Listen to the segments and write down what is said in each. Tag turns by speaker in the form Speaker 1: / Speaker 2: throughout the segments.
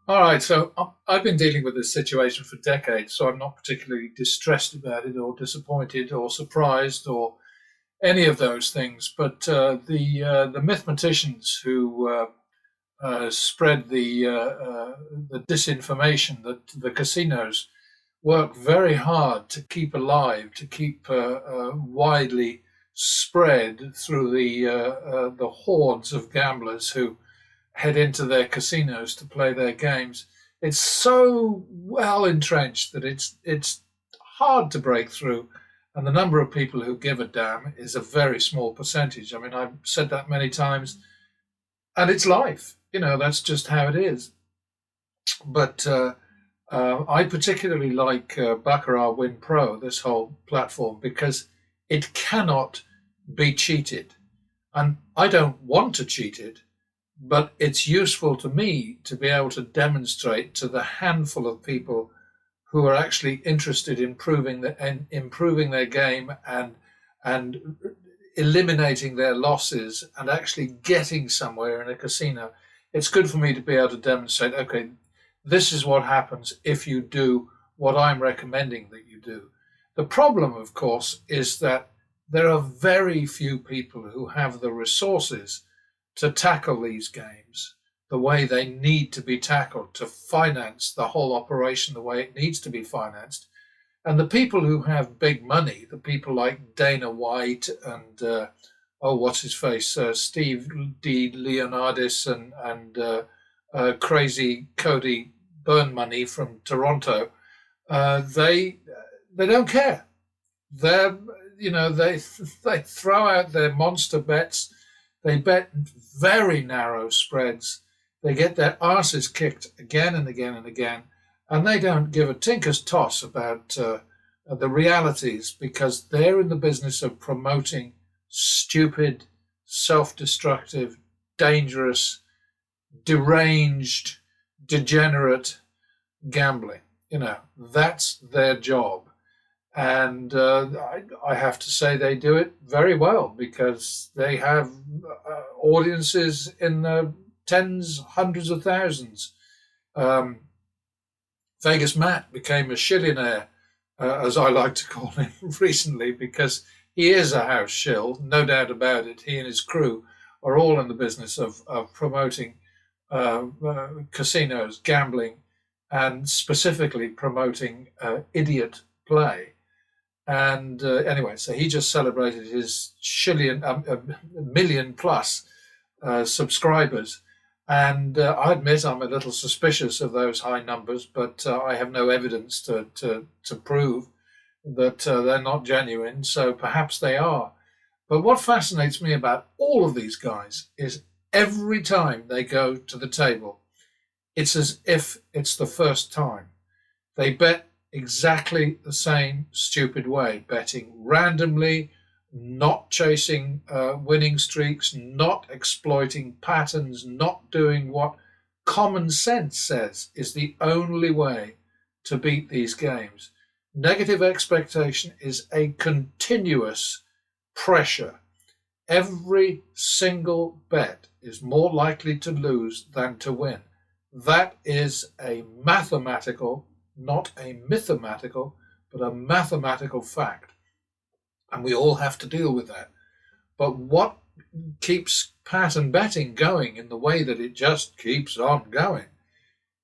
Speaker 1: All right, so I've been dealing with this situation for decades, so I'm not particularly distressed about it, or disappointed, or surprised, or any of those things. But the mathematicians who spread the disinformation that the casinos work very hard to keep alive, to keep widely spread through the hordes of gamblers who head into their casinos to play their games. It's so well entrenched that it's hard to break through, and the number of people who give a damn is a very small percentage. I mean, I've said that many times, and it's life. That's just how it is. But I particularly like Baccarat Win Pro, this whole platform, because it cannot be cheated. And I don't want to cheat it, but it's useful to me to be able to demonstrate to the handful of people who are actually interested in improving their game and eliminating their losses and actually getting somewhere in a casino. It's good for me to be able to demonstrate, okay, this is what happens if you do what I'm recommending that you do. The problem, of course, is that there are very few people who have the resources to tackle these games the way they need to be tackled, to finance the whole operation the way it needs to be financed. And the people who have big money, the people like Dana White and what's his face, Steve D. Leonardis and crazy Cody Burn Money from Toronto, they don't care. They're they throw out their monster bets. They bet very narrow spreads. They get their asses kicked again and again and again, and they don't give a tinker's toss about the realities because they're in the business of promoting stupid, self-destructive, dangerous, deranged, degenerate gambling. That's their job. And I have to say they do it very well because they have audiences in the tens, hundreds of thousands. Um, Vegas Matt became a shillionaire, as I like to call him, recently because he is a house shill, no doubt about it. He and his crew are all in the business of promoting casinos, gambling, and specifically promoting idiot play. And anyway, so he just celebrated his million plus subscribers. And I admit I'm a little suspicious of those high numbers, but I have no evidence to prove that they're not genuine. So perhaps they are. But what fascinates me about all of these guys is every time they go to the table, it's as if it's the first time. They bet exactly the same stupid way, betting randomly, not chasing winning streaks, not exploiting patterns, not doing what common sense says is the only way to beat these games. Negative expectation is a continuous pressure. Every single bet is more likely to lose than to win. That is a mathematical, not a mythematical, but a mathematical fact. And we all have to deal with that. But what keeps pattern betting going in the way that it just keeps on going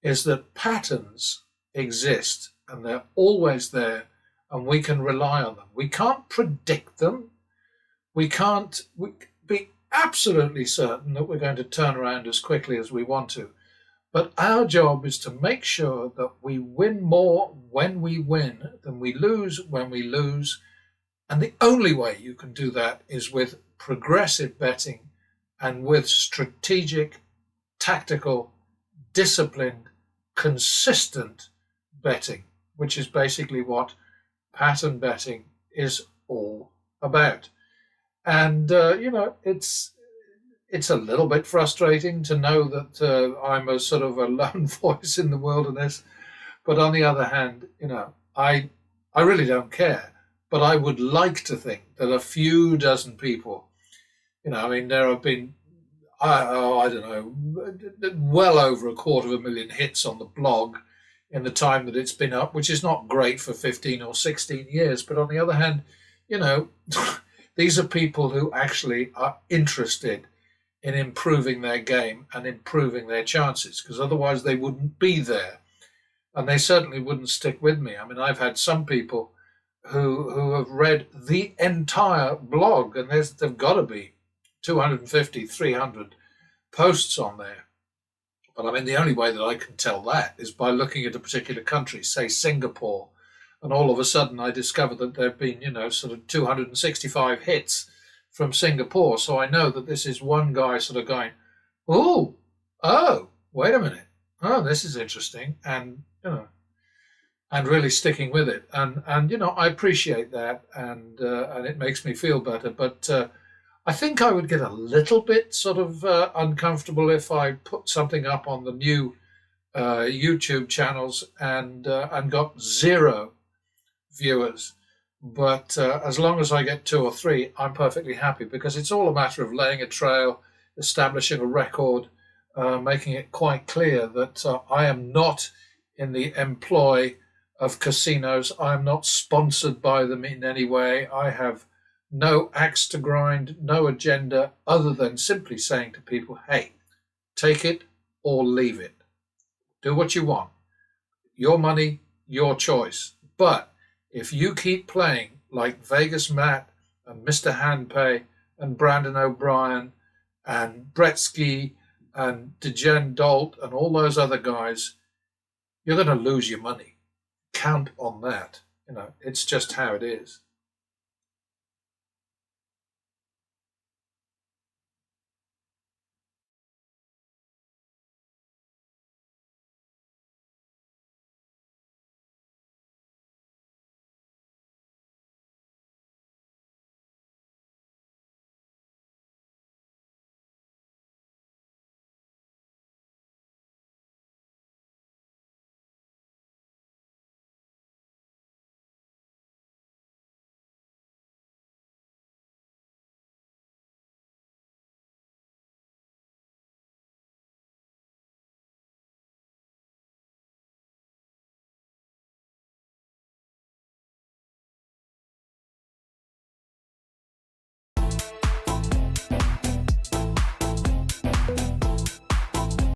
Speaker 1: is that patterns exist and they're always there and we can rely on them. We can't predict them. We can't be absolutely certain that we're going to turn around as quickly as we want to. But our job is to make sure that we win more when we win than we lose when we lose. And the only way you can do that is with progressive betting and with strategic, tactical, disciplined, consistent betting, which is basically what pattern betting is all about. And, it's a little bit frustrating to know that I'm a sort of a lone voice in the wilderness. But on the other hand, I really don't care. But I would like to think that a few dozen people, I mean, there have been I don't know, well over 250,000 hits on the blog in the time that it's been up, which is not great for 15 or 16 years. But on the other hand, you know, these are people who actually are interested in improving their game and improving their chances, because otherwise they wouldn't be there. And they certainly wouldn't stick with me. I mean, I've had some people who have read the entire blog, and there've got to be 250, 300 posts on there. But I mean, the only way that I can tell that is by looking at a particular country, say Singapore, and all of a sudden I discover that there have been, sort of 265 hits from Singapore. So I know that this is one guy sort of going, oh, wait a minute. Oh, this is interesting. And really sticking with it. And I appreciate that, and it makes me feel better. But I think I would get a little bit sort of uncomfortable if I put something up on the new YouTube channels and got zero viewers. But as long as I get 2 or 3, I'm perfectly happy, because it's all a matter of laying a trail, establishing a record, making it quite clear that I am not in the employ of casinos. I am not sponsored by them in any way. I have no axe to grind, no agenda, other than simply saying to people, hey, take it or leave it. Do what you want. Your money, your choice. But if you keep playing like Vegas Matt and Mr. Handpay and Brandon O'Brien and Bretsky and Degen Dolt and all those other guys, you're going to lose your money. Count on that. It's just how it is.